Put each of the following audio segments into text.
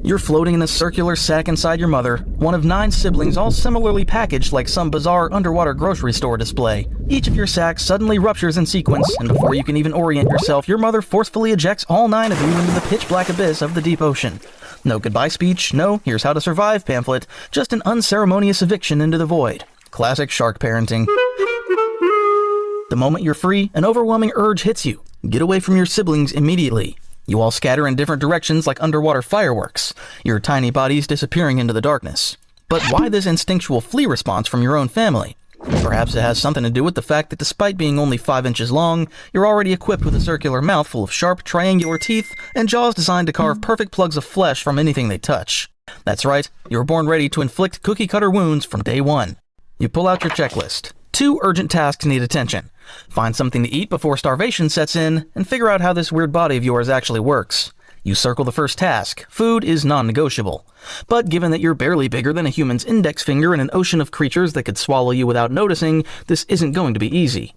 You're floating in a circular sack inside your mother, one of 9 siblings all similarly packaged like some bizarre underwater grocery store display. Each of your sacks suddenly ruptures in sequence, and before you can even orient yourself, your mother forcefully ejects all 9 of you into the pitch-black abyss of the deep ocean. No goodbye speech, no here's how to survive pamphlet, just an unceremonious eviction into the void. Classic shark parenting. The moment you're free, an overwhelming urge hits you. Get away from your siblings immediately. You all scatter in different directions like underwater fireworks, your tiny bodies disappearing into the darkness. But why this instinctual flee response from your own family? Perhaps it has something to do with the fact that despite being only 5 inches long, you're already equipped with a circular mouth full of sharp, triangular teeth and jaws designed to carve perfect plugs of flesh from anything they touch. That's right, you were born ready to inflict cookie-cutter wounds from day one. You pull out your checklist. 2 urgent tasks need attention. Find something to eat before starvation sets in, and figure out how this weird body of yours actually works. You circle the first task. Food is non-negotiable. But given that you're barely bigger than a human's index finger in an ocean of creatures that could swallow you without noticing, this isn't going to be easy.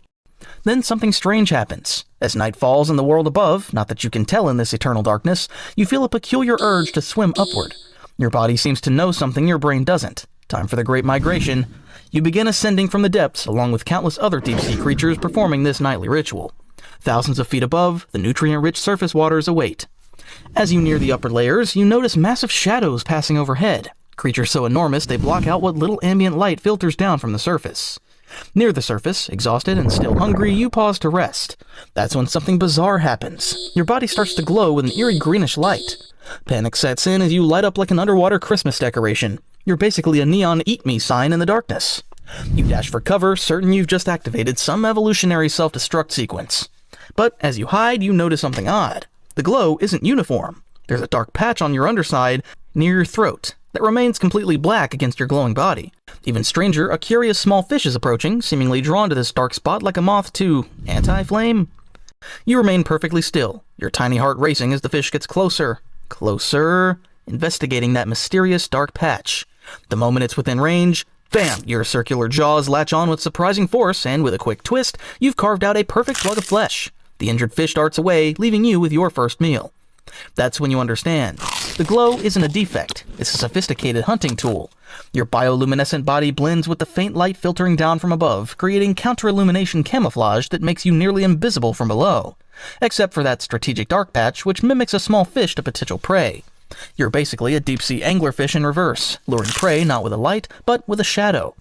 Then something strange happens. As night falls in the world above, not that you can tell in this eternal darkness, you feel a peculiar urge to swim upward. Your body seems to know something your brain doesn't. Time for the Great Migration. You begin ascending from the depths, along with countless other deep-sea creatures performing this nightly ritual. Thousands of feet above, the nutrient-rich surface waters await. As you near the upper layers, you notice massive shadows passing overhead. Creatures so enormous they block out what little ambient light filters down from the surface. Near the surface, exhausted and still hungry, you pause to rest. That's when something bizarre happens. Your body starts to glow with an eerie greenish light. Panic sets in as you light up like an underwater Christmas decoration. You're basically a neon eat me sign in the darkness. You dash for cover, certain you've just activated some evolutionary self-destruct sequence. But as you hide, you notice something odd. The glow isn't uniform. There's a dark patch on your underside, near your throat, that remains completely black against your glowing body. Even stranger, a curious small fish is approaching, seemingly drawn to this dark spot like a moth to anti-flame. You remain perfectly still, your tiny heart racing as the fish gets closer, investigating that mysterious dark patch. The moment it's within range, bam, your circular jaws latch on with surprising force, and with a quick twist, you've carved out a perfect plug of flesh. The injured fish darts away, leaving you with your first meal. That's when you understand. The glow isn't a defect, it's a sophisticated hunting tool. Your bioluminescent body blends with the faint light filtering down from above, creating counter-illumination camouflage that makes you nearly invisible from below. Except for that strategic dark patch, which mimics a small fish to potential prey. You're basically a deep-sea anglerfish in reverse, luring prey not with a light, but with a shadow.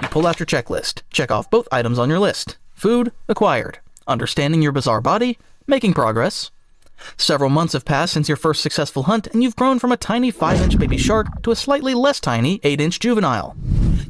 You pull out your checklist, check off both items on your list. Food, acquired. Understanding your bizarre body, making progress. Several months have passed since your first successful hunt, and you've grown from a tiny 5-inch baby shark to a slightly less tiny 8-inch juvenile.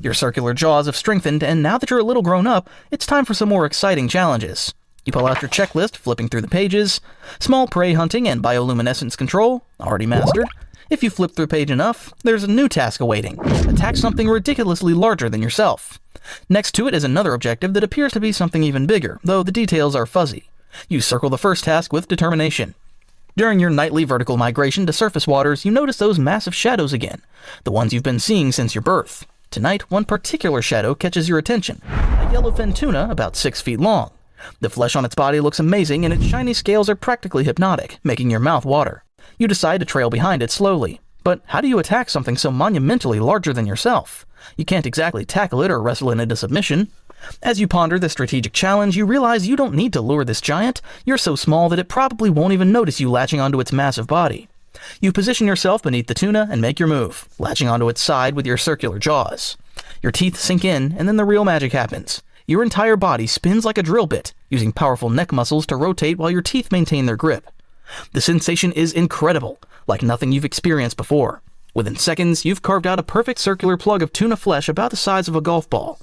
Your circular jaws have strengthened, and now that you're a little grown up, it's time for some more exciting challenges. You pull out your checklist, flipping through the pages. Small prey hunting and bioluminescence control, already mastered. If you flip through page enough, there's a new task awaiting. Attack something ridiculously larger than yourself. Next to it is another objective that appears to be something even bigger, though the details are fuzzy. You circle the first task with determination. During your nightly vertical migration to surface waters, you notice those massive shadows again, the ones you've been seeing since your birth. Tonight, one particular shadow catches your attention, a yellowfin tuna about 6 feet long. The flesh on its body looks amazing, and its shiny scales are practically hypnotic, making your mouth water. You decide to trail behind it slowly. But how do you attack something so monumentally larger than yourself? You can't exactly tackle it or wrestle it into submission. As you ponder the strategic challenge, you realize you don't need to lure this giant. You're so small that it probably won't even notice you latching onto its massive body. You position yourself beneath the tuna and make your move, latching onto its side with your circular jaws. Your teeth sink in, and then the real magic happens. Your entire body spins like a drill bit, using powerful neck muscles to rotate while your teeth maintain their grip. The sensation is incredible, like nothing you've experienced before. Within seconds, you've carved out a perfect circular plug of tuna flesh about the size of a golf ball.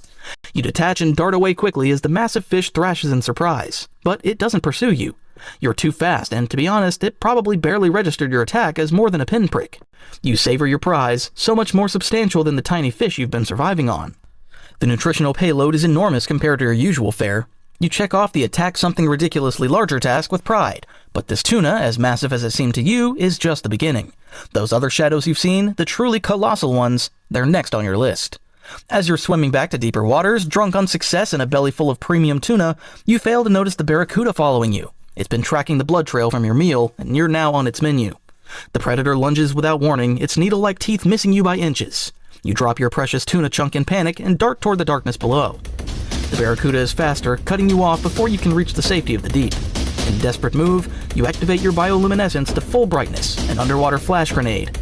You detach and dart away quickly as the massive fish thrashes in surprise, but it doesn't pursue you. You're too fast, and to be honest, it probably barely registered your attack as more than a pinprick. You savor your prize, so much more substantial than the tiny fish you've been surviving on. The nutritional payload is enormous compared to your usual fare. You check off the attack something ridiculously larger task with pride, but this tuna, as massive as it seemed to you, is just the beginning. Those other shadows you've seen, the truly colossal ones, they're next on your list. As you're swimming back to deeper waters, drunk on success and a belly full of premium tuna, you fail to notice the barracuda following you. It's been tracking the blood trail from your meal, and you're now on its menu. The predator lunges without warning, its needle-like teeth missing you by inches. You drop your precious tuna chunk in panic and dart toward the darkness below. The barracuda is faster, cutting you off before you can reach the safety of the deep. In a desperate move, you activate your bioluminescence to full brightness, an underwater flash grenade.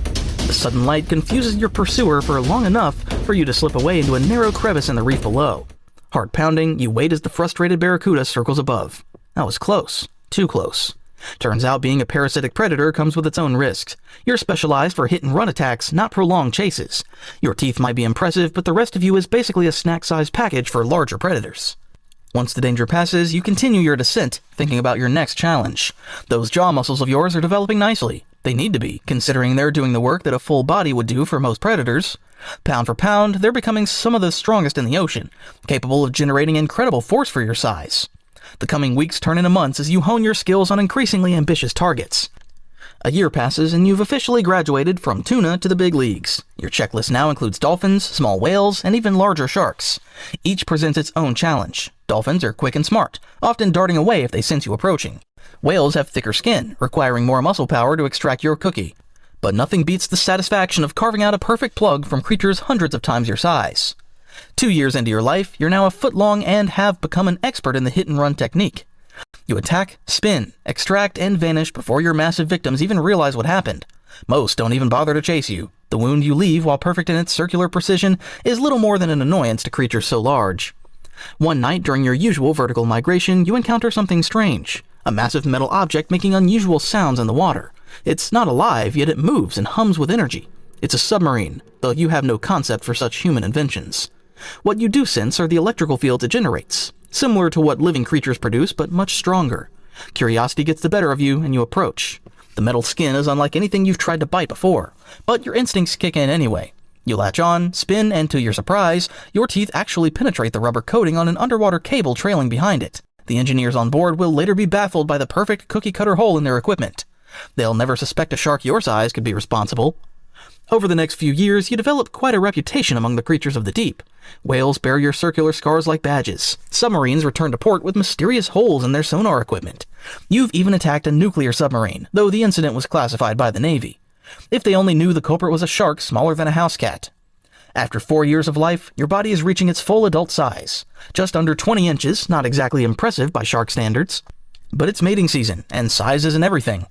The sudden light confuses your pursuer for long enough for you to slip away into a narrow crevice in the reef below. Heart pounding, you wait as the frustrated barracuda circles above. That was close. Too close. Turns out being a parasitic predator comes with its own risks. You're specialized for hit-and-run attacks, not prolonged chases. Your teeth might be impressive, but the rest of you is basically a snack-sized package for larger predators. Once the danger passes, you continue your descent, thinking about your next challenge. Those jaw muscles of yours are developing nicely. They need to be, considering they're doing the work that a full body would do for most predators. Pound for pound, they're becoming some of the strongest in the ocean, capable of generating incredible force for your size. The coming weeks turn into months as you hone your skills on increasingly ambitious targets. A year passes and you've officially graduated from tuna to the big leagues. Your checklist now includes dolphins, small whales, and even larger sharks. Each presents its own challenge. Dolphins are quick and smart, often darting away if they sense you approaching. Whales have thicker skin, requiring more muscle power to extract your cookie. But nothing beats the satisfaction of carving out a perfect plug from creatures hundreds of times your size. 2 years into your life, you're now a foot long and have become an expert in the hit-and-run technique. You attack, spin, extract, and vanish before your massive victims even realize what happened. Most don't even bother to chase you. The wound you leave, while perfect in its circular precision, is little more than an annoyance to creatures so large. One night during your usual vertical migration, you encounter something strange. A massive metal object making unusual sounds in the water. It's not alive, yet it moves and hums with energy. It's a submarine, though you have no concept for such human inventions. What you do sense are the electrical fields it generates, similar to what living creatures produce, but much stronger. Curiosity gets the better of you, and you approach. The metal skin is unlike anything you've tried to bite before, but your instincts kick in anyway. You latch on, spin, and to your surprise, your teeth actually penetrate the rubber coating on an underwater cable trailing behind it. The engineers on board will later be baffled by the perfect cookie-cutter hole in their equipment. They'll never suspect a shark your size could be responsible. Over the next few years, you develop quite a reputation among the creatures of the deep. Whales bear your circular scars like badges. Submarines return to port with mysterious holes in their sonar equipment. You've even attacked a nuclear submarine, though the incident was classified by the Navy. If they only knew the culprit was a shark smaller than a house cat. After 4 years of life, your body is reaching its full adult size. Just under 20 inches, not exactly impressive by shark standards. But it's mating season, and size isn't everything.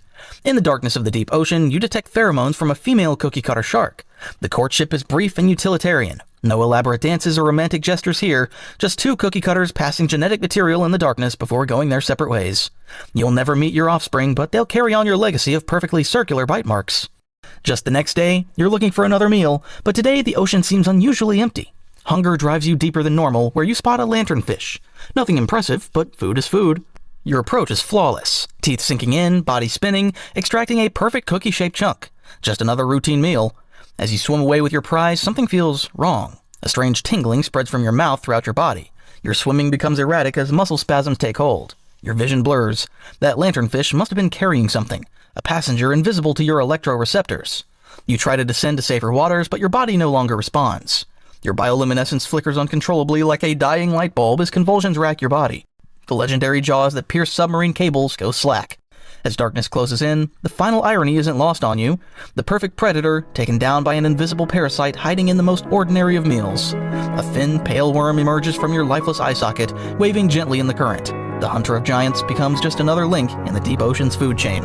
In the darkness of the deep ocean, you detect pheromones from a female cookie-cutter shark. The courtship is brief and utilitarian. No elaborate dances or romantic gestures here, just two cookie-cutters passing genetic material in the darkness before going their separate ways. You'll never meet your offspring, but they'll carry on your legacy of perfectly circular bite marks. Just the next day, you're looking for another meal, but today the ocean seems unusually empty. Hunger drives you deeper than normal, where you spot a lanternfish. Nothing impressive, but food is food. Your approach is flawless. Teeth sinking in, body spinning, extracting a perfect cookie-shaped chunk. Just another routine meal. As you swim away with your prize, something feels wrong. A strange tingling spreads from your mouth throughout your body. Your swimming becomes erratic as muscle spasms take hold. Your vision blurs. That lanternfish must have been carrying something. A passenger invisible to your electroreceptors. You try to descend to safer waters, but your body no longer responds. Your bioluminescence flickers uncontrollably like a dying light bulb as convulsions rack your body. The legendary jaws that pierce submarine cables go slack. As darkness closes in, the final irony isn't lost on you. The perfect predator, taken down by an invisible parasite hiding in the most ordinary of meals. A thin, pale worm emerges from your lifeless eye socket, waving gently in the current. The hunter of giants becomes just another link in the deep ocean's food chain.